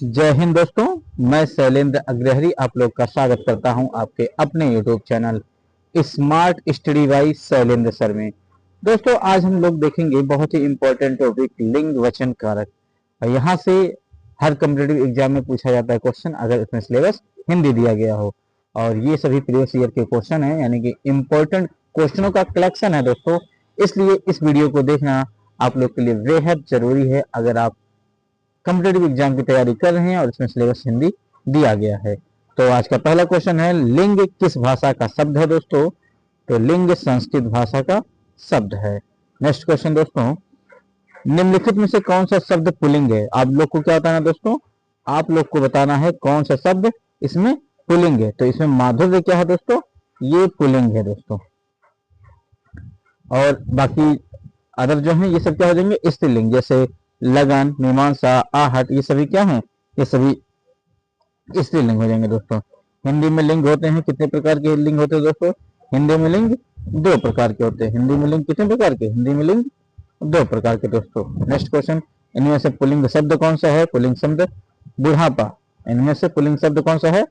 जय हिंद दोस्तों। मैं शैलेंद्र अग्रहरी आप लोग का स्वागत करता हूं आपके अपने YouTube channel smart study by Shailendra sir में। दोस्तों आज हम लोग देखेंगे बहुत ही इंपॉर्टेंट टॉपिक लिंग वचन कारक। यहाँ से हर कम्पिटिटिव एग्जाम में पूछा जाता है क्वेश्चन अगर इसमें सिलेबस हिंदी दिया गया हो, और ये सभी प्रीवियस ईयर के क्वेश्चन है, यानी कि इंपॉर्टेंट क्वेश्चनों का कलेक्शन है दोस्तों। इसलिए इस वीडियो को देखना आप लोग के लिए बेहद जरूरी है अगर आप कॉम्पिटेटिव एग्जाम की तैयारी कर रहे हैं और इसमें सिलेबस हिंदी दिया गया है। तो आज का पहला क्वेश्चन है, लिंग किस भाषा का शब्द है दोस्तों? तो लिंग संस्कृत भाषा का शब्द है। नेक्स्ट क्वेश्चन दोस्तों, निम्नलिखित में से कौन सा शब्द पुल्लिंग है? आप लोग को क्या बताना दोस्तों? आप लोग को बताना है कौन सा शब्द इसमें पुल्लिंग है। तो इसमें माधुर्य क्या है दोस्तों? ये पुल्लिंग है दोस्तों। और बाकी अदर जो है ये सब क्या हो जाएंगे? स्त्रीलिंग, जैसे लगन, मीमांसा, आहट, ये सभी क्या हैं? ये सभी स्त्रीलिंग हो जाएंगे दोस्तों। हिंदी में लिंग होते हैं, कितने प्रकार के लिंग होते हैं दोस्तों? हिंदी में लिंग 2 प्रकार के होते हैं। हिंदी में लिंग कितने प्रकार के? हिंदी में लिंग 2 प्रकार के दोस्तों। नेक्स्ट क्वेश्चन, इनमें से पुल्लिंग शब्द कौन सा है? पुल्लिंग शब्द बुढ़ापा। इनमें से पुल्लिंग शब्द कौन सा है?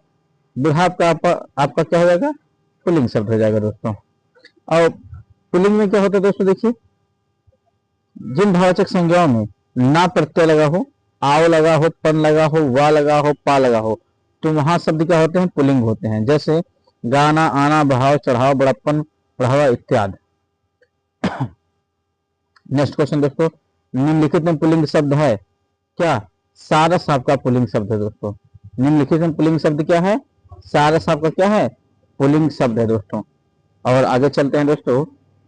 बुढ़ापा। आपका क्या हो जाएगा? पुल्लिंग शब्द हो जाएगा दोस्तों। और पुल्लिंग में क्या होता है दोस्तों? देखिए, जिन भाववाचक संज्ञाओं में ना प्रत्यय लगा हो, आव लगा हो, पन लगा हो, वा लगा हो, पा लगा हो, तो वहां शब्द क्या होते हैं? पुल्लिंग होते हैं। जैसे गाना, आना, बहाव, चढ़ाव, बड़प्पन, बढ़ावा इत्यादि। नेक्स्ट क्वेश्चन दोस्तों, निम्नलिखित में पुल्लिंग शब्द है क्या? सारस आपका पुल्लिंग शब्द है दोस्तों। निम्नलिखित में पुल्लिंग शब्द क्या है? सारस आपका क्या है? पुल्लिंग शब्द है दोस्तों। और आगे चलते हैं दोस्तों,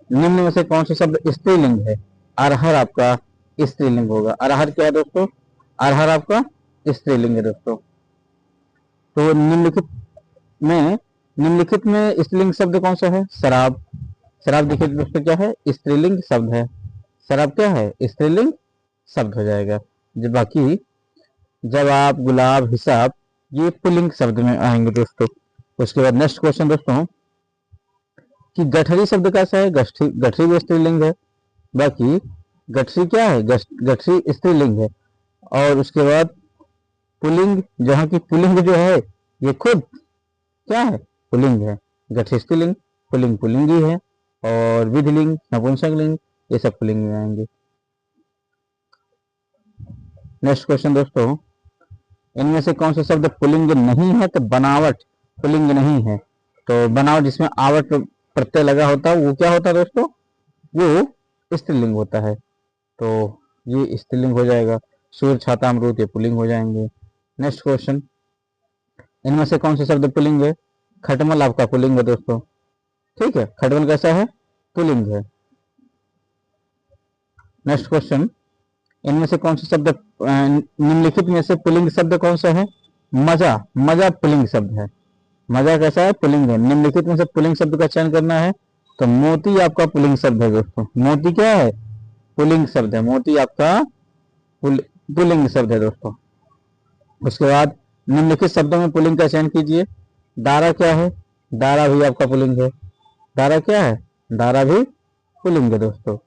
निम्न में से कौन सा शब्द स्त्रीलिंग है? अरहर आपका स्त्रीलिंग होगा। अरहर क्या है दोस्तों? अरहर आपका स्त्रीलिंग है दोस्तों। तो निम्नलिखित में स्त्रीलिंग शब्द कौन सा है? शराब। शराब देखिए दोस्तों क्या है? स्त्रीलिंग शब्द है। शराब क्या है? स्त्रीलिंग शब्द हो जाएगा। जब बाकी जवाब, गुलाब, हिसाब, ये पुल्लिंग शब्द में आएंगे दोस्तों। उसके बाद नेक्स्ट क्वेश्चन दोस्तों, कि गठरी शब्द कैसा है? गठरी भी स्त्रीलिंग है। बाकी गठरी क्या है? गठरी स्त्रीलिंग है। और उसके बाद पुल्लिंग, जहाँ की पुल्लिंग जो है ये खुद क्या है? पुल्लिंग है। गठरी स्त्रीलिंग, पुल्लिंग पुल्लिंग ही है। और विधिलिंग, नपुंसकलिंग, ये सब पुल्लिंग में आएंगे। नेक्स्ट क्वेश्चन दोस्तों, इनमें से कौन सा शब्द पुल्लिंग नहीं है? तो बनावट पुल्लिंग नहीं है। तो बनावट जिसमें आवट प्रत्यय लगा होता है वो क्या होता है दोस्तों? वो स्त्रीलिंग होता है। तो ये स्त्रीलिंग हो जाएगा। सूर्य, छाता, अमरूद, ये पुल्लिंग हो जाएंगे। नेक्स्ट क्वेश्चन, इनमें से कौन से शब्द पुल्लिंग है? खटमल आपका पुल्लिंग है दोस्तों। ठीक है, खटमल कैसा है? पुल्लिंग है। नेक्स्ट क्वेश्चन, इनमें से कौन सा शब्द निम्नलिखित में से पुल्लिंग शब्द कौन सा है? मजा। मजा पुल्लिंग शब्द है। मजा कैसा है? पुल्लिंग है। निम्नलिखित में से पुल्लिंग शब्द का चयन करना है। तो मोती आपका पुल्लिंग शब्द है दोस्तों। मोती क्या है? पुल्लिंग शब्द है। मोती आपका पुल्लिंग शब्द है दोस्तों। उसके बाद निम्नलिखित शब्दों में पुल्लिंग का चयन कीजिए। दारा क्या है? दारा भी आपका पुल्लिंग है। दारा क्या है? दारा भी पुल्लिंग है दोस्तों।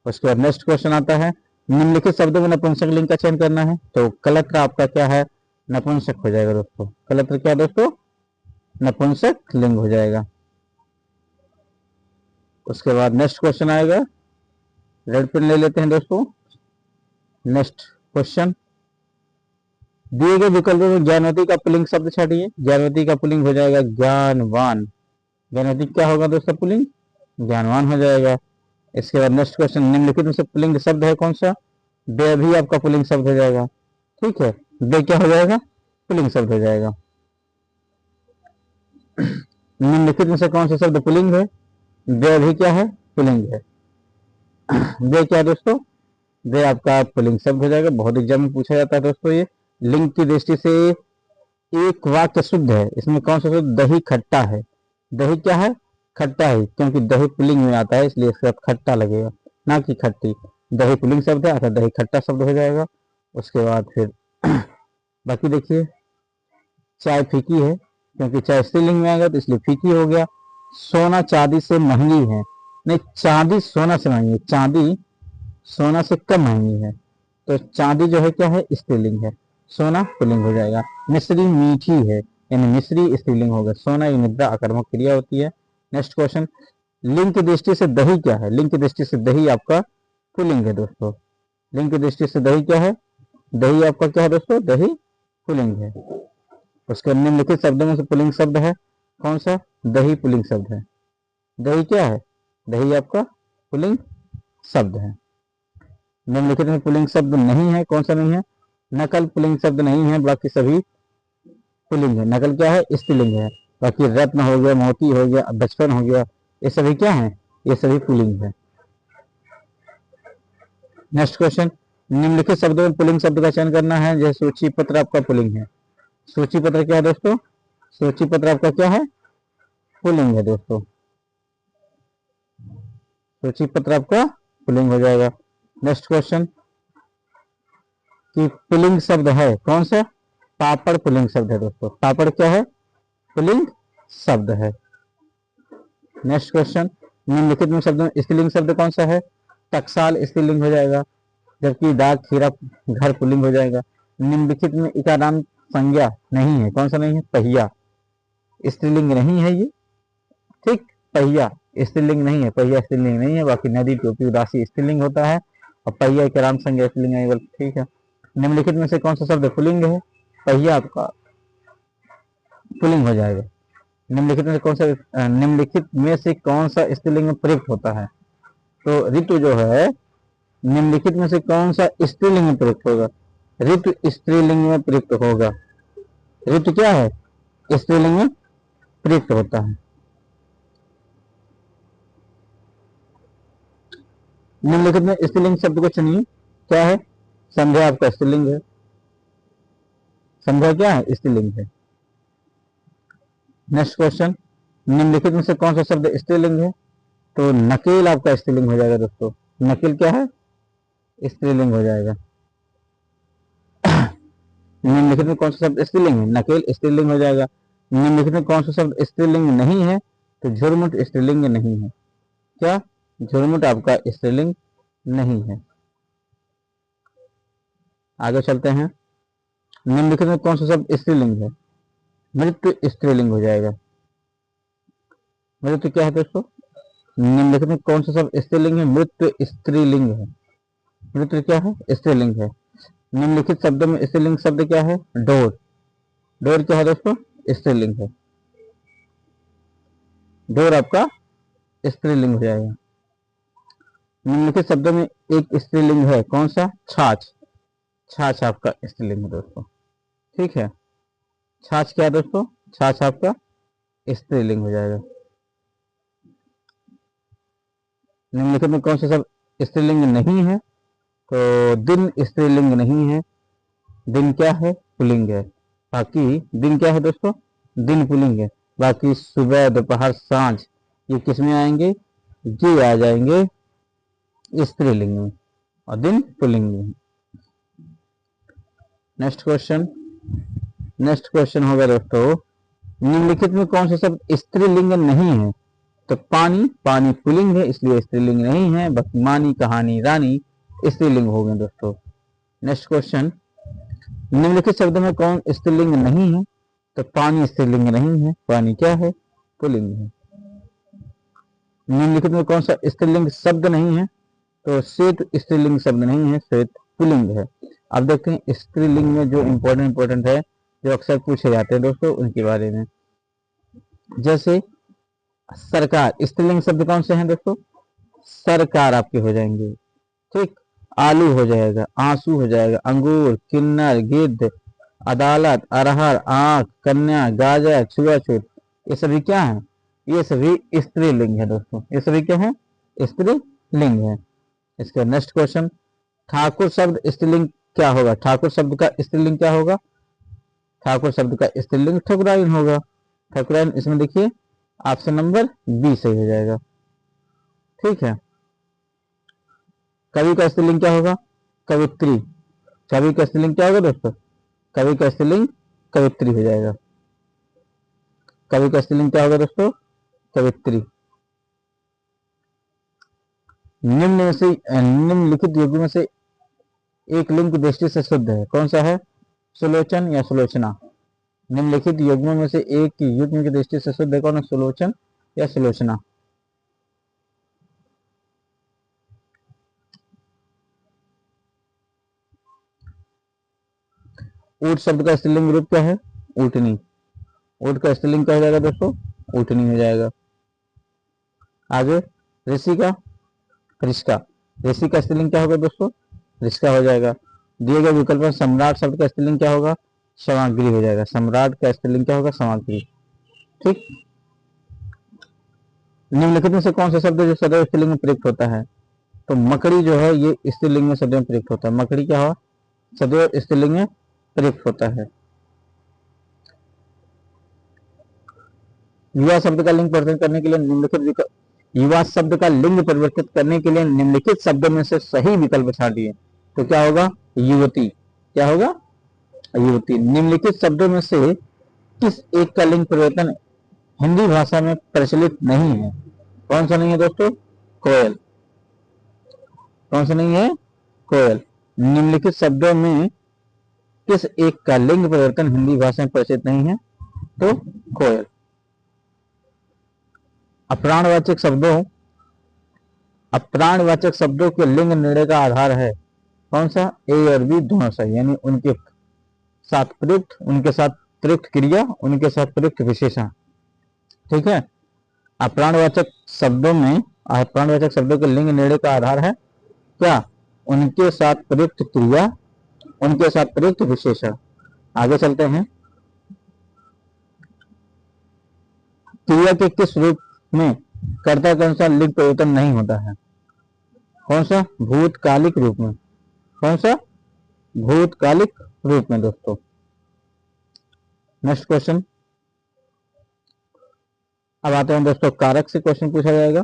उसके बाद नेक्स्ट क्वेश्चन आता है, निम्नलिखित शब्दों में नपुंसक लिंग का चयन करना है। तो कलत्र आपका क्या है? नपुंसक हो जाएगा दोस्तों। कलत्र क्या दोस्तों? नपुंसक लिंग हो जाएगा। उसके बाद नेक्स्ट क्वेश्चन आएगा, रेड पेन ले लेते हैं दोस्तों। नेक्स्ट क्वेश्चन, दिए गए विकल्पों में ज्ञानवती का पुल्लिंग शब्द छाटिए। ज्ञानवती का पुल्लिंग हो जाएगा ज्ञानवान। ज्ञानवती क्या होगा दोस्तों? पुल्लिंग ज्ञानवान हो जाएगा। इसके बाद नेक्स्ट क्वेश्चन, निम्नलिखित में से पुल्लिंग शब्द है कौन सा? बे भी आपका पुल्लिंग शब्द हो जाएगा। ठीक है, बे क्या हो जाएगा? पुल्लिंग शब्द हो जाएगा। निम्नलिखित में से कौन सा शब्द पुल्लिंग है? बे भी क्या है? पुल्लिंग है। बे क्या दोस्तों? बे आपका पुल्लिंग शब्द हो जाएगा। बहुत एग्जाम में पूछा जाता है दोस्तों। ये लिंग की दृष्टि से एक वाक्य शुद्ध है। इसमें कौन सा शुद्ध? दही खट्टा है। दही क्या है? खट्टा है, क्योंकि दही पुल्लिंग में आता है इसलिए इसके साथ खट्टा लगेगा, ना कि खट्टी। दही पुल्लिंग शब्द है अर्थात दही खट्टा शब्द हो जाएगा। उसके बाद फिर बाकी देखिए, चाय फीकी है, क्योंकि चाय स्त्रीलिंग में आएगा तो इसलिए फीकी हो गया। सोना चांदी से महंगी है, नहीं, चांदी सोना से महंगी है, चांदी सोना से कम महंगी है। तो चांदी जो है क्या है? स्त्रीलिंग है। सोना पुल्लिंग हो जाएगा। मिश्री मीठी है, यानी मिश्री स्त्रीलिंग होगा। सोना ये निद्रा आकर्मक क्रिया होती है। नेक्स्ट क्वेश्चन, लिंग की दृष्टि से दही क्या है? लिंग की दृष्टि से दही आपका पुल्लिंग है दोस्तों। लिंग की दृष्टि से दही क्या है? दही आपका क्या है दोस्तों? दही पुल्लिंग है। उसके निम्नलिखित शब्दों में से पुल्लिंग शब्द है कौन सा? दही पुल्लिंग शब्द है। दही क्या है? दही आपका पुल्लिंग शब्द है। निम्नलिखित में पुल्लिंग शब्द नहीं है, कौन सा नहीं है? नकल पुल्लिंग शब्द नहीं है, बाकी सभी पुल्लिंग है। नकल क्या है? स्त्रीलिंग है। बाकी रत्न हो गया, मोती हो गया, बचपन हो गया, ये सभी क्या है? ये सभी पुल्लिंग है। नेक्स्ट क्वेश्चन, निम्नलिखित शब्दों में पुल्लिंग शब्द का चयन करना है। जैसे सूची पत्र आपका पुल्लिंग है। सूची पत्र क्या है दोस्तों? सूची पत्र आपका क्या है? पुल्लिंग है दोस्तों। सूची पत्र आपका पुल्लिंग हो जाएगा। नेक्स्ट क्वेश्चन, कि पुल्लिंग शब्द है कौन सा? पापड़ पुल्लिंग शब्द है दोस्तों। पापड़ क्या है? पुल्लिंग शब्द है। नेक्स्ट क्वेश्चन, निम्नलिखित में शब्द स्त्रीलिंग शब्द कौन सा है? टकसाल स्त्रीलिंग हो जाएगा, जबकि डाक खीरा घर पुल्लिंग हो जाएगा। निम्नलिखित में इकारांत संज्ञा नहीं है, कौन सा नहीं है? पहिया स्त्रीलिंग नहीं है ये, ठीक। पहिया स्त्रीलिंग नहीं है, पहिया स्त्रीलिंग नहीं है। बाकी नदी, टोपी, उदासी स्त्रीलिंग होता है, और पहिया इकारांत संज्ञा स्त्रीलिंग नहीं बोलते, ठीक है। निम्नलिखित में से कौन सा शब्द पुल्लिंग है? पहिया आपका पुल्लिंग हो जाएगा। निम्नलिखित में से कौन सा निम्नलिखित में से कौन सा स्त्रीलिंग में प्रयुक्त होता है? तो ऋतु जो है, निम्नलिखित में से कौन सा स्त्रीलिंग में प्रयुक्त होगा? ऋतु स्त्रीलिंग में प्रयुक्त होगा। ऋतु क्या है? स्त्रीलिंग में प्रयुक्त होता है। निम्नलिखित में स्त्रीलिंग शब्द को चुनिए। क्या है? संध्या आपका स्त्रीलिंग है। संध्या क्या है? स्त्रीलिंग है। नेक्स्ट क्वेश्चन, निम्नलिखित में से कौन सा शब्द स्त्रीलिंग है? तो नकेल आपका स्त्रीलिंग हो जाएगा दोस्तों। नकेल क्या है? स्त्रीलिंग हो जाएगा। निम्नलिखित में कौन सा शब्द स्त्रीलिंग है? नकेल स्त्रीलिंग हो जाएगा। निम्नलिखित में कौन सा शब्द स्त्रीलिंग नहीं है? तो झुरमुट स्त्रीलिंग नहीं है। क्या? झुरमुट आपका स्त्रीलिंग नहीं है। आगे चलते हैं। निम्नलिखित में कौन सा शब्द स्त्रीलिंग है? मृत्यु स्त्रीलिंग हो जाएगा। मृत्यु क्या है दोस्तों? निम्नलिखित में कौन सा शब्द स्त्रीलिंग है? मृत्यु स्त्रीलिंग है। मृत्यु क्या है? स्त्रीलिंग है। निम्नलिखित शब्दों में स्त्रीलिंग शब्द क्या है? डोर। डोर क्या है दोस्तों? स्त्रीलिंग है। डोर आपका स्त्रीलिंग हो जाएगा। निम्नलिखित शब्दों में एक स्त्रीलिंग है, कौन सा? छाछ। छाछ आपका स्त्रीलिंग है दोस्तों, ठीक है। छाछ क्या है दोस्तों? छाछ आपका स्त्रीलिंग हो जाएगा। निम्नलिखित में कौन सा शब्द स्त्रीलिंग नहीं है? तो दिन स्त्रीलिंग नहीं है। दिन क्या है? पुल्लिंग है। बाकी दिन क्या है दोस्तों? दिन पुल्लिंग है। बाकी सुबह, दोपहर, सांझ ये किस में आएंगे? ये आ जाएंगे स्त्रीलिंग में, और दिन पुल्लिंग में। नेक्स्ट क्वेश्चन, नेक्स्ट क्वेश्चन होगा दोस्तों, निम्नलिखित में कौन सा शब्द स्त्रीलिंग नहीं है? तो पानी। पानी पुल्लिंग है, इसलिए स्त्रीलिंग नहीं है। बाकी मानी, कहानी, रानी स्त्रीलिंग हो गए दोस्तों। नेक्स्ट क्वेश्चन, निम्नलिखित शब्दों में कौन स्त्रीलिंग नहीं है? तो पानी स्त्रीलिंग नहीं है। पानी क्या है? पुल्लिंग है। निम्नलिखित में कौन सा स्त्रीलिंग शब्द नहीं है? तो श्वेत स्त्रीलिंग शब्द नहीं है, श्वेत पुल्लिंग है। अब देखते हैं स्त्रीलिंग में जो इंपॉर्टेंट है, जो अक्सर पूछे जाते हैं दोस्तों, उनके बारे में। जैसे सरकार, स्त्रीलिंग शब्द कौन से हैं दोस्तों? सरकार आपके हो जाएंगे, ठीक। आलू हो जाएगा, आंसू हो जाएगा, अंगूर, किन्नर, गिद्ध, अदालत, अरहर, आंख, कन्या, गाजर, छुआछूत, ये सभी क्या है? ये सभी स्त्रीलिंग है दोस्तों। ये सभी क्या है? स्त्रीलिंग है। इसका नेक्स्ट क्वेश्चन, ठाकुर शब्द स्त्रीलिंग क्या होगा? ठाकुर शब्द का स्त्रीलिंग क्या होगा? ठाकुर शब्द का स्त्रीलिंग ठकुराइन होगा। ठकुराइन, इसमें देखिए ऑप्शन नंबर बी सही हो जाएगा, ठीक है। कवि का स्त्रीलिंग क्या होगा? कवित्री। कवि का स्त्रीलिंग क्या होगा दोस्तों? कवि का स्त्रीलिंग कवित्री हो जाएगा। कवि का स्त्रीलिंग क्या होगा दोस्तों? कवित्री। निम्नलिखित योग्य में से एक लिंग की दृष्टि से शुद्ध है, कौन सा है? सुलोचन या सुलोचना। निम्नलिखित युग्मों में से एक की युग्म की दृष्टि से शुद्ध कौन है, सुलोचन या सुलोचना। ऊंट शब्द का स्त्रीलिंग रूप क्या है, ऊँटनी। ऊंट का स्त्रीलिंग क्या हो जाएगा दोस्तों, ऊँटनी हो जाएगा। आगे ऋषि का, रिश्का। ऋषि का स्त्रीलिंग क्या होगा दोस्तों, रिश्का हो जाएगा। दिए गए विकल्प में सम्राट शब्द का स्त्रीलिंग क्या होगा, क्षमागिरी हो जाएगा। सम्राट का स्त्रीलिंग क्या होगा, क्षमागिरी। ठीक। निम्नलिखित में से कौन सा शब्द जो सदैव स्त्रीलिंग में प्रयुक्त होता है, तो मकड़ी जो है ये स्त्रीलिंग में सदैव प्रयुक्त होता है। मकड़ी क्या हो, सदैव स्त्रीलिंग में प्रयुक्त होता है। युवा शब्द का लिंग परिवर्तन करने के लिए निम्नलिखित युवा शब्द का लिंग परिवर्तित करने के लिए निम्नलिखित शब्दों में से सही विकल्प छांटिए। तो क्या होगा, युवती। क्या होगा, युवती। निम्नलिखित शब्दों में से किस एक का लिंग परिवर्तन हिंदी भाषा में प्रचलित नहीं है, कौन सा नहीं है दोस्तों, कोयल। कौन सा नहीं है, कोयल। निम्नलिखित शब्दों में किस एक का लिंग परिवर्तन हिंदी भाषा में प्रचलित नहीं है, तो कोयल। अप्राणवाचक शब्दों के लिंग निर्णय का आधार है कौन सा, ए और बी दोनों सही, यानी उनके साथ प्रयुक्त, उनके साथ प्रयुक्त क्रिया, उनके साथ प्रयुक्त विशेषण। ठीक है। अप्राणवाचक शब्दों के लिंग निर्णय का आधार है क्या, उनके साथ प्रयुक्त क्रिया, उनके साथ प्रयुक्त विशेषण। आगे चलते हैं। क्रिया के किस रूप में कर्ता के अनुसार लिंग परिवर्तन नहीं होता है, कौन सा, भूतकालिक रूप में। कौन सा, भूतकालिक रूप में दोस्तों। Next question. अब आते हैं दोस्तों कारक से क्वेश्चन पूछा जाएगा।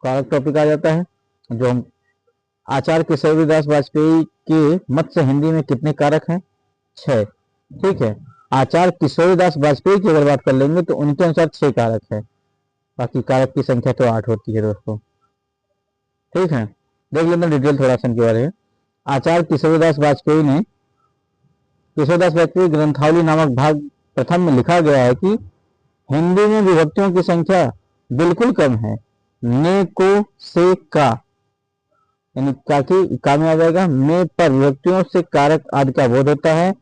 कारक टॉपिक आ जाता है जो हम आचार्य केशवदास वाजपेयी के मत से हिंदी में कितने कारक हैं, 6। ठीक है। आचार्य किशोरीदास वाजपेयी की अगर बात कर लेंगे तो उनके अनुसार 6 कारक है, बाकी कारक की संख्या तो 8 होती है दोस्तों। ठीक है। देख लेते हैं डिटेल थोड़ा सा इनके बारे में। आचार्य किशोरीदास वाजपेयी ग्रंथावली नामक भाग प्रथम में लिखा गया है कि हिंदी में विभक्तियों की संख्या बिल्कुल कम है। ने, को, से, का, यानी का में आ जाएगा। में पर विभक्तियों से कारक आदि का बोध होता है।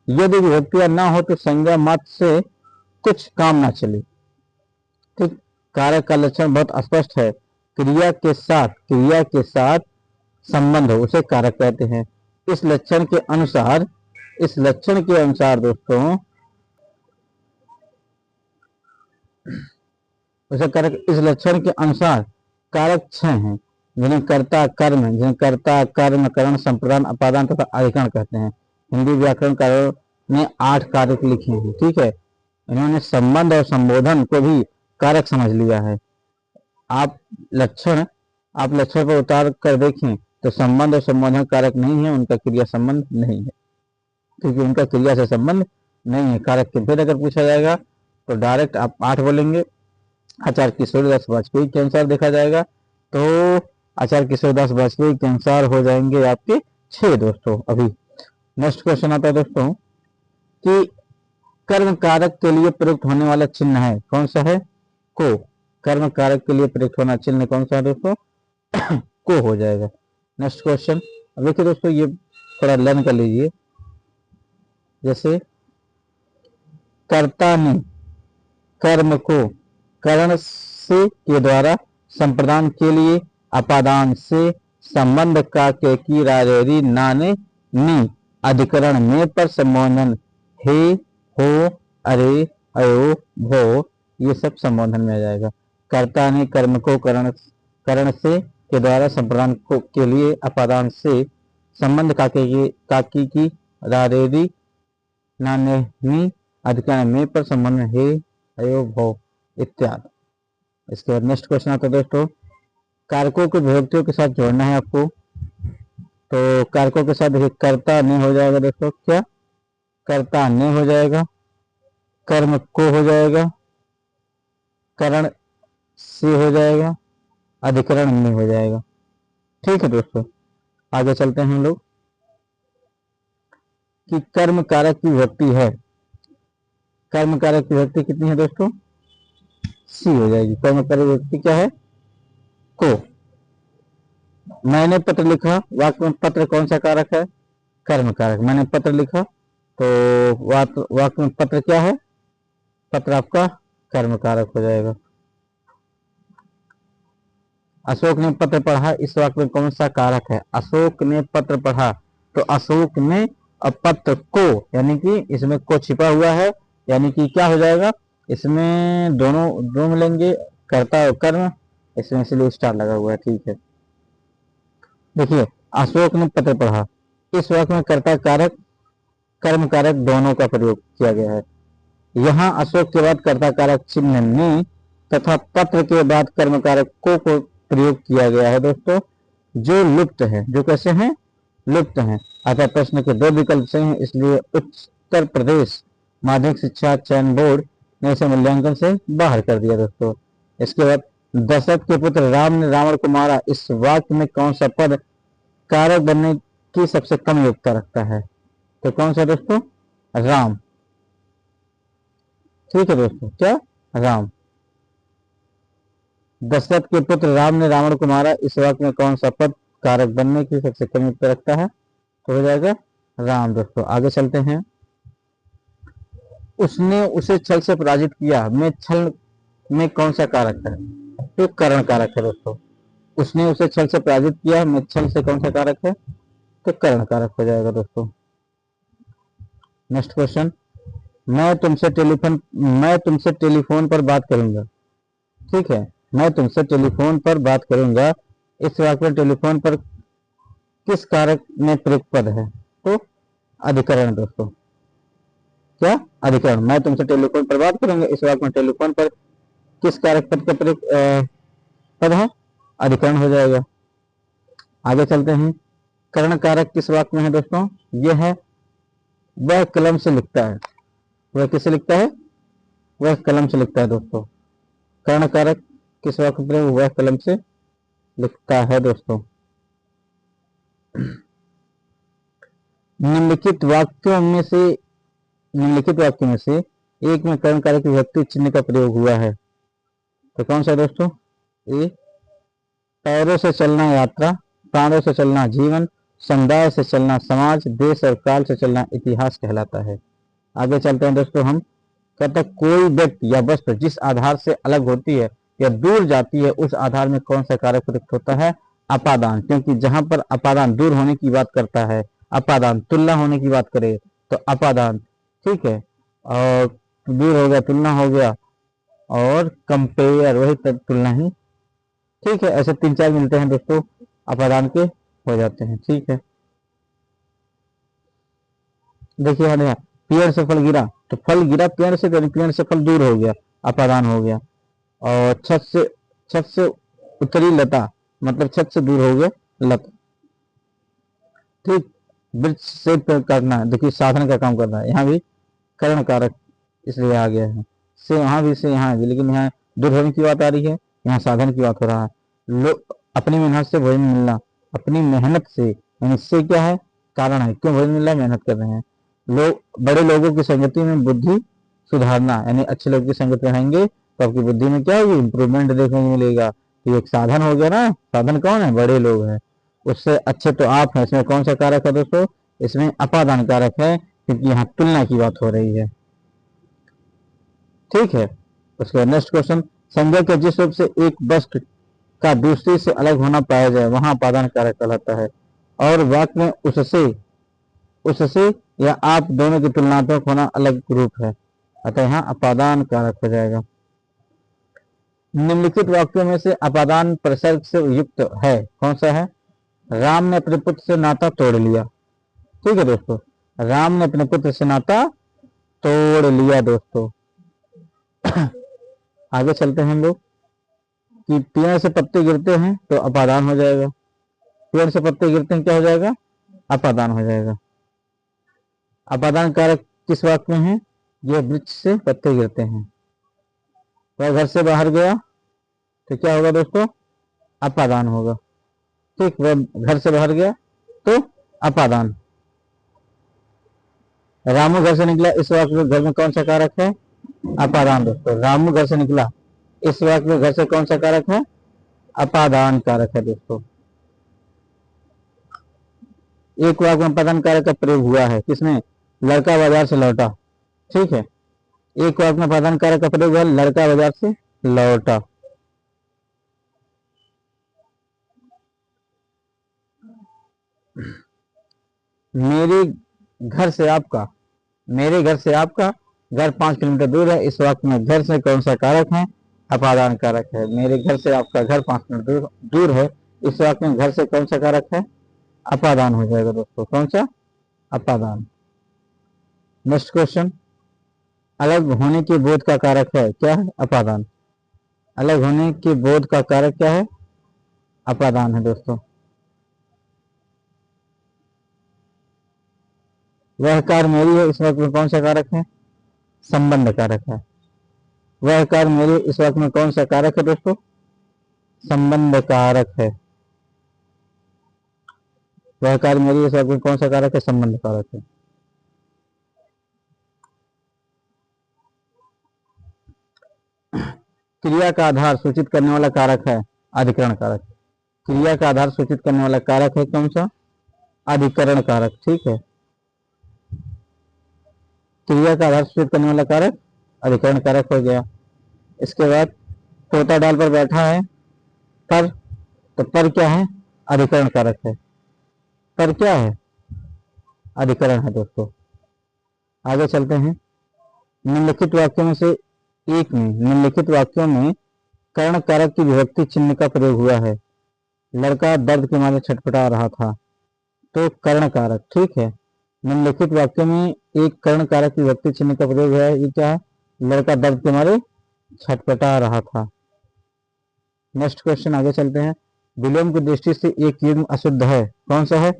यदि विभक्तियां ना हो तो संज्ञा मात्र से कुछ काम ना चले। ठीक। कारक का लक्षण बहुत स्पष्ट है, क्रिया के साथ संबंध हो उसे कारक कहते हैं। इस लक्षण के अनुसार दोस्तों इस लक्षण के अनुसार कारक 6 हैं, जिन्हें कर्ता, कर्म, करण, संप्रदान, अपादान तथा अधिकरण कहते हैं। हिंदी व्याकरणकारों ने 8 कारक लिखे हैं। ठीक है। इन्होंने संबंध और संबोधन को भी कारक समझ लिया है। आप लक्षण पर उतार कर देखें तो संबंध और संबोधन कारक नहीं है, उनका क्रिया संबंध नहीं है, क्योंकि उनका क्रिया से संबंध नहीं है। कारक के भेद अगर पूछा जाएगा तो डायरेक्ट आप 8 बोलेंगे। आचार्य किशोरीदास वाजपेयी के अनुसार देखा जाएगा तो आचार्य किशोरीदास वाजपेयी के अनुसार हो जाएंगे आपके 6 दोस्तों। अभी नेक्स्ट क्वेश्चन आता है दोस्तों कि कर्म कारक के लिए प्रयुक्त होने वाला चिन्ह है कौन सा है, को। कर्म कारक के लिए प्रयुक्त होना चिन्ह कौन सा है दोस्तों, को हो जाएगा। Next question. अब देखिए दोस्तों ये थोड़ा लर्न कर लीजिए। जैसे कर्ता ने कर्म को करण से के द्वारा संप्रदान के लिए अपादान से संबंध का के की राजेरी नाने नी अधिकरण में पर संबोधन हे, हो, अरे, अयो, भो, ये सब संबोधन में आ जाएगा। कर्ता ने कर्म को करण से के द्वारा संप्रदान को के लिए अपादान से संबंध काकी की रारेरी नाने नी अधिकरण में पर संबंधन हे, अयो, भो इत्यादि। इसके बाद नेक्स्ट क्वेश्चन आता है दोस्तों, कारकों को विभक्तियों के साथ जोड़ना है आपको। तो कारकों के साथ देखिए कर्ता ने हो जाएगा दोस्तों, क्या, कर्ता ने हो जाएगा, कर्म को हो जाएगा, करण से हो जाएगा, अधिकरण में हो जाएगा। ठीक है दोस्तों। आगे चलते हैं हम लोग। कि कर्म कारक की विभक्ति है, कर्म कारक की विभक्ति कितनी है दोस्तों? सी हो जाएगी। कर्म कारक विभक्ति क्या है? को। मैंने पत्र लिखा, वाक्य में पत्र कौन सा कारक है? कर्म कारक। मैंने पत्र लिखा तो वाक्य में पत्र क्या है? पत्र आपका कर्म कारक हो जाएगा। अशोक ने पत्र पढ़ा, इस वाक्य में कौन सा कारक है? अशोक ने पत्र पढ़ा, तो अशोक ने और पत्र को, यानी कि इसमें को छिपा हुआ है, यानी कि क्या हो जाएगा? इसमें दोनों दो मिलेंगे, कर्ता और कर्म, इसमें इसलिए स्टार लगा हुआ है। ठीक है, देखिए अशोक ने पत्र पढ़ा, इस वाक्य में कर्ता कारक कर्म कारक दोनों का प्रयोग किया गया है। यहाँ अशोक के बाद कर्ता कारक चिन्ह ने तथा पत्र के बाद कर्म कारक को प्रयोग किया गया है दोस्तों, जो लुप्त है। जो कैसे हैं? लुप्त हैं। अतः प्रश्न के दो विकल्प सही हैं, इसलिए उत्तर प्रदेश माध्यमिक शिक्षा चयन बोर्ड ने इसे मूल्यांकन से बाहर कर दिया दोस्तों। इसके बाद दशरथ के पुत्र राम ने रावण को मारा, इस वाक्य में कौन सा पद कारक बनने की सबसे कम योग्यता रखता है? तो कौन सा दोस्तों? राम। ठीक है दोस्तों, क्या? राम। दशरथ के पुत्र राम ने रावण को मारा, इस वाक्य में कौन सा पद कारक बनने की सबसे कम योग्यता रखता है? तो हो जाएगा राम दोस्तों। आगे चलते हैं। उसने उसे छल से पराजित किया, में छल में कौन सा कारक है? तो करण कारक है दोस्तों। उसने उसे छल से पराजित किया, में छल से कौन सा कारक है? तो करण कारक हो जाएगा दोस्तों। नेक्स्ट क्वेश्चन, मैं तुमसे टेलीफोन पर बात करूंगा। ठीक है, मैं तुमसे टेलीफोन पर बात करूंगा, इस वाक्य में टेलीफोन पर किस कारक में प्रयुक्त पद है? तो अधिकरण दोस्तों। क्या? अधिकरण। मैं तुमसे टेलीफोन पर बात करूंगा, इस वाक्य में टेलीफोन पर किस कारक पद का प्रयुक्त पद है? अधिकरण हो जाएगा। आगे चलते हैं। करण कारक किस वाक्य में है दोस्तों? यह है वह कलम से लिखता है। वह किससे लिखता है? वह कलम से लिखता है दोस्तों। कर्ण कारक किस वाक्य में? वह कलम से लिखता है दोस्तों। निम्नलिखित वाक्यों में से एक में कर्ण कारक की विभक्ति चिन्ह का प्रयोग हुआ है, तो कौन सा दोस्तों? ए, पैरों से चलना यात्रा, प्राणों से चलना जीवन, समुदाय से चलना समाज, देश और काल से चलना इतिहास कहलाता है। आगे चलते हैं दोस्तों। हम कहते हैं कोई व्यक्ति या वस्तु जिस आधार से अलग होती है या दूर जाती है, उस आधार में कौन सा कारक प्रयुक्त होता है? अपादान। क्योंकि जहां पर अपादान दूर होने की बात करता है, अपादान तुलना होने की बात करे तो अपादान। ठीक है, और दूर हो गया, तुलना हो गया, और कंपेयर वही तुलना ही। ठीक है, ऐसे 3-4 मिलते हैं दोस्तों, अपादान के हो जाते हैं। ठीक है, देखिए यहाँ पेड़ से फल गिरा, तो फल गिरा पेड़ से, पेड़ से फल दूर हो गया, अपादान हो गया। और छत से उतरी लता, मतलब छत से दूर हो गया लता। ठीक, वृक्ष से पेड़ काटना, देखिए साधन का काम करना है, यहाँ भी करण कारक इसलिए आ गया है। से वहां भी, से यहाँ भी, लेकिन यहाँ दूर होने की बात आ रही है, यहाँ साधन की बात हो रहा है। लोग अपनी मेहनत से भोजन मिलना, अपनी मेहनत से, यानी इससे क्या है? कारण है, क्यों भोजन मिल रहा है? मेहनत कर रहे हैं लोग। बड़े लोगों की संगति में बुद्धि सुधारना, यानी अच्छे लोगों की संगत में रहेंगे तो आपकी बुद्धि में क्या होगी? इंप्रूवमेंट देखने को मिलेगा। तो एक साधन हो गया ना, साधन कौन है? बड़े लोग हैं, उससे अच्छे तो आप हैं। इसमें कौन सा कारक है दोस्तों? इसमें अपादान कारक है, क्योंकि यहाँ तुलना की बात हो रही है। ठीक है, उसके बाद नेक्स्ट क्वेश्चन, संज्ञा के जिस रूप से एक वस्तु का दूसरी से अलग होना पाया जाए, वहां अपादान कारक कहलाता है। और वाक्य में उससे या आप दोनों की तुलनात्मक होना अलग रूप है, अतः यहाँ अपादान कारक हो जाएगा। निम्नलिखित वाक्यों में से अपादान प्रसर्ग से युक्त है कौन सा है? राम ने अपने पुत्र से नाता तोड़ लिया। ठीक है दोस्तों, राम ने अपने पुत्र से नाता तोड़ लिया दोस्तों। आगे चलते हैं हम लोग कि पेड़ से पत्ते गिरते हैं तो अपादान हो जाएगा। पेड़ से पत्ते गिरते हैं, क्या हो जाएगा? अपादान हो जाएगा। अपादान कारक किस वाक्य में है? यह वृक्ष से पत्ते गिरते हैं। वह घर से बाहर गया तो क्या होगा दोस्तों? अपादान होगा। ठीक, वह घर से बाहर गया तो अपादान। रामू घर से निकला, इस वाक्य में घर में कौन सा कारक है? अपादान दोस्तों। रामू घर से निकला, इस वाक्य में घर से कौन सा कारक है? अपादान कारक है दोस्तों। एक वाक्य में अपादान कारक का प्रयोग हुआ है, किसमें? लड़का बाजार से लौटा। ठीक है, एक वाक्य में अपादान कारक का प्रयोग हुआ, लड़का बाजार से लौटा। मेरे घर से आपका, मेरे घर से आपका घर 5 किलोमीटर दूर है, इस वाक्य में घर से कौन सा कारक है? अपादान कारक है। मेरे घर से आपका घर 5 किलोमीटर दूर है, इस वाक्य में घर से कौन सा कारक है? अपादान हो जाएगा दोस्तों। कौन सा? अपादान। नेक्स्ट क्वेश्चन, अलग होने के बोध का कारक है, क्या है? अपादान। अलग होने के बोध का कारक क्या है? अपादान है दोस्तों। वह कार मेरी है, इस वाक्य में कौन सा कारक है? संबंध कारक है। वह कार मेरी, इस वाक्य में कौन सा कारक है दोस्तों? संबंध कारक है। वह कार मेरी, इस वाक्य में कौन सा कारक है? संबंध कारक है। क्रिया का आधार सूचित करने वाला कारक है अधिकरण कारक। क्रिया का आधार सूचित करने वाला कारक है कौन सा? अधिकरण कारक। ठीक है, क्रिया का आधार सूचित करने वाला कारक अधिकरण कारक हो गया। इसके बाद तोता डाल पर बैठा है, पर, तो पर क्या है? अधिकरण कारक है। पर क्या है? अधिकरण है दोस्तों। आगे चलते हैं, निम्नलिखित वाक्यों में से एक में, निम्नलिखित वाक्यों में कर्ण कारक की विभक्ति चिन्ह का प्रयोग हुआ है। लड़का दर्द के मारे छटपटा रहा था, तो कर्ण कारक। ठीक है, निम्नलिखित वाक्यों में एक कर्ण कारक की विभक्ति चिन्ह का प्रयोग हुआ है, ये क्या है? लड़का दर्द के मारे छटपटा रहा था। नेक्स्ट क्वेश्चन, आगे चलते हैं, विलोम की दृष्टि से एक युग्म अशुद्ध है, कौन सा है?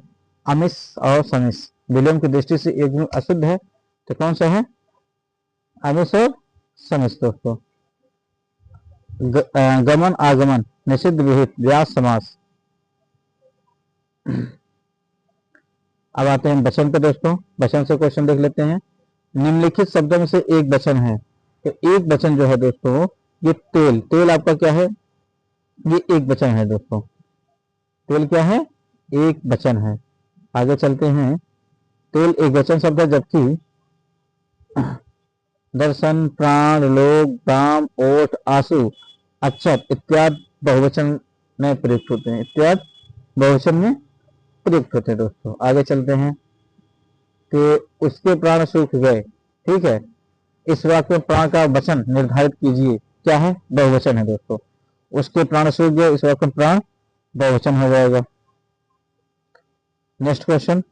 अमिश और समिश। विलोम की दृष्टि से एक युग्म अशुद्ध है, तो कौन सा है? अमिश और समिश दोस्तों। गमन आगमन, निषिद्ध विहित, व्यास समास। अब आते हैं वचन पे दोस्तों। वचन से क्वेश्चन देख लेते हैं। निम्नलिखित शब्दों में से एक वचन है, तो एक वचन जो है दोस्तों, ये तेल, तेल आपका क्या है? ये एक वचन है दोस्तों। तेल क्या है? एक वचन है। आगे चलते हैं, तेल एक वचन शब्द है, जबकि दर्शन, प्राण, लोक, दाम, ओठ, आंसू, अक्षत इत्यादि बहुवचन में प्रयुक्त होते हैं। इत्यादि बहुवचन में प्रयुक्त होते हैं दोस्तों। आगे चलते हैं, कि उसके प्राण सूख गए। ठीक है, इस वाक्य में प्राण का वचन निर्धारित कीजिए, क्या है? बहुवचन है दोस्तों। उसके प्राण सूख गए, इस वाक्य में प्राण बहुवचन हो जाएगा। नेक्स्ट क्वेश्चन,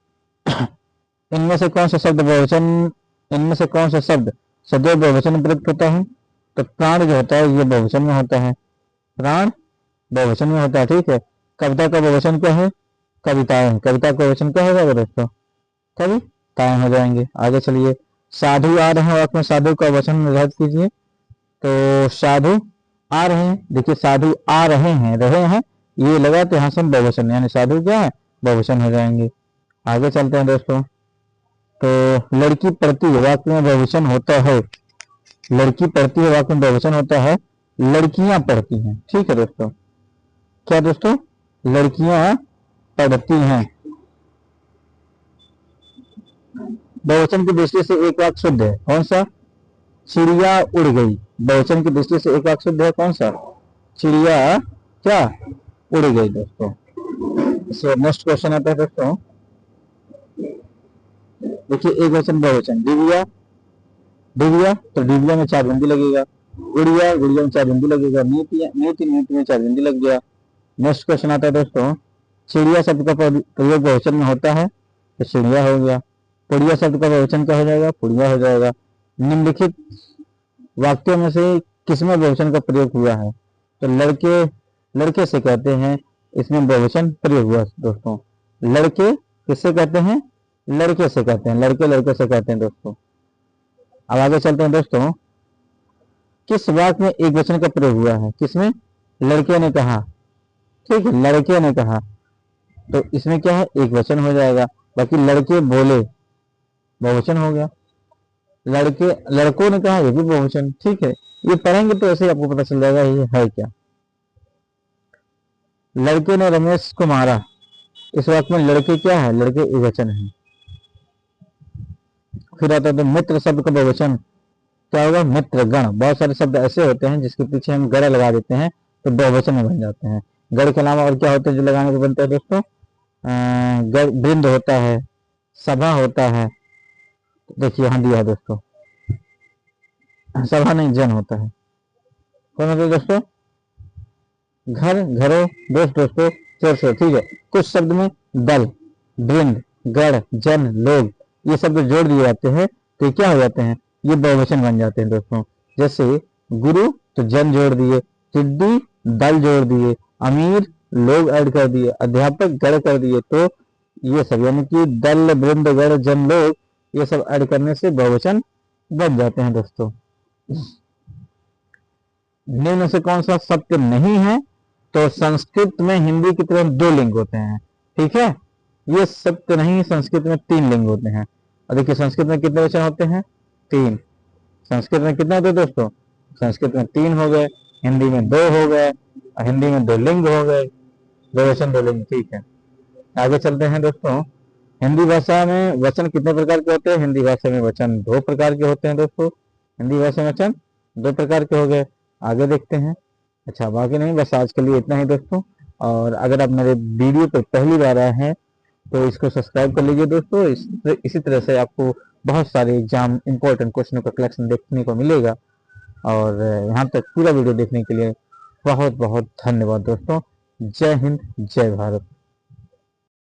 इनमें से कौन सा शब्द बहुवचन, इनमें से कौन सा शब्द सदैव बहुवचन में प्रयुक्त होता है? तो प्राण जो होता है ये बहुवचन में होता है। प्राण बहुवचन में होता है। ठीक है, कविता का बहुवचन क्या है? कविताएं। कविता का बहुवचन क्या होगा दोस्तों? कविताएं हो जाएंगे। आगे चलिए, साधु आ रहे हैं, वाक्य में साधु का वचन निर्धारित कीजिए। तो साधु आ रहे हैं, देखिए साधु आ रहे हैं, ये लगा तो यहाँ से बहुवचन, यानी साधु क्या है? बहुवचन हो जाएंगे। आगे चलते हैं दोस्तों, तो लड़की पढ़ती है, वाक्य में बहुवचन होता है। लड़की पढ़ती है, वाक्य में बहुवचन होता है। लड़कियां पढ़ती हैं। ठीक है दोस्तों, क्या दोस्तों? लड़कियां पढ़ती हैं। बहुवचन की दृष्टि से एक वाक्य शुद्ध है, कौन सा? चिड़िया उड़ गई। बहुवचन की दृष्टि से एक वाक्य शुद्ध है, कौन सा? चिड़िया क्या उड़ गई दोस्तों। इसके नेक्स्ट क्वेश्चन आता है दोस्तों, देखिए एक वचन बहुवचन, दिव्या, दिव्या, तो दिव्या में 4 बिंदु लगेगा। गुड़िया, गुड़िया में 4 बिंदु लगेगा। नीति, नीति, नीति में 4 बिंदु लग गया। नेक्स्ट क्वेश्चन आता है दोस्तों, चिड़िया शब्द का प्रयोग बहुवचन में होता है, तो चिड़िया हो गया। पुड़िया शब्द का बहुवचन क्या हो जाएगा? पुड़िया हो जाएगा। निम्नलिखित वाक्यों में से किसमें बहुवचन का प्रयोग हुआ है? तो लड़के, लड़के से कहते हैं, इसमें बहुवचन प्रयोग हुआ दोस्तों। लड़के किससे कहते हैं? लड़के से कहते हैं। लड़के लड़के से कहते हैं दोस्तों। अब आगे चलते हैं दोस्तों, किस वाक्य में एक वचन का प्रयोग हुआ है? किसमें? लड़के ने कहा। ठीक है, लड़के ने कहा, तो इसमें क्या है? एक वचन हो जाएगा। बाकी लड़के बोले, बहुवचन हो गया। लड़के, लड़कों ने कहा, ये भी बहुवचन। ठीक है, ये पढ़ेंगे तो ऐसे ही आपको पता चल जाएगा ये है क्या। लड़के ने रमेश को मारा, इस वाक्य में लड़के क्या है, लड़के एकवचन है। फिर आता है तो मित्र शब्द का बहुवचन क्या होगा, मित्रगण। बहुत सारे शब्द ऐसे होते हैं जिसके पीछे हम गण लगा देते हैं तो बहुवचन में बन जाते हैं। गण के अलावा और क्या होते हैं जो लगाने को बनते हैं दोस्तों, वृंद होता है, सभा होता है। देखिए यहाँ दिया है दोस्तों, सभा नहीं जन होता है। कौन होता है दोस्तों, घर, घरों, दोस्त, दोस्तों, चोर, चोर। ठीक है, कुछ शब्द में दल, वृंद, गण, जन, लोग ये शब्द जोड़ दिए जाते हैं तो ये क्या हो जाते हैं, ये बहुवचन बन जाते हैं दोस्तों। जैसे गुरु तो जन जोड़ दिए, टिड्डी दल जोड़ दिए, अमीर लोग ऐड कर दिए, अध्यापक गण कर दिए। तो ये सब यानी कि दल, वृंद, गण, जन, लोग ये सब ऐड करने से बहुवचन बन जाते हैं दोस्तों। निम्न से कौन सा सत्य नहीं है, तो संस्कृत में हिंदी की तरह 2 लिंग होते हैं। ठीक है, ये सत्य नहीं, संस्कृत में 3 लिंग होते हैं। और देखिए संस्कृत में कितने वचन होते हैं, 3। संस्कृत में कितने होते हैं दोस्तों, संस्कृत में 3 हो गए, हिंदी में 2 हो गए, और हिंदी में 2 लिंग हो गए, 2 वचन 2 लिंग। ठीक है, आगे चलते हैं दोस्तों। हिंदी भाषा में वचन कितने प्रकार के होते हैं, हिंदी भाषा में वचन 2 प्रकार के होते हैं दोस्तों। हिंदी भाषा में वचन 2 प्रकार के हो गए, आगे देखते हैं। अच्छा, बाकी नहीं, बस आज के लिए इतना ही दोस्तों। और अगर आप मेरे वीडियो पर पहली बार आए हैं तो इसको सब्सक्राइब कर लीजिए दोस्तों। इसी तरह से आपको बहुत सारे एग्जाम इंपॉर्टेंट क्वेश्चनों का कलेक्शन देखने को मिलेगा। और यहाँ तक पूरा वीडियो देखने के लिए बहुत बहुत धन्यवाद दोस्तों। जय हिंद, जय भारत।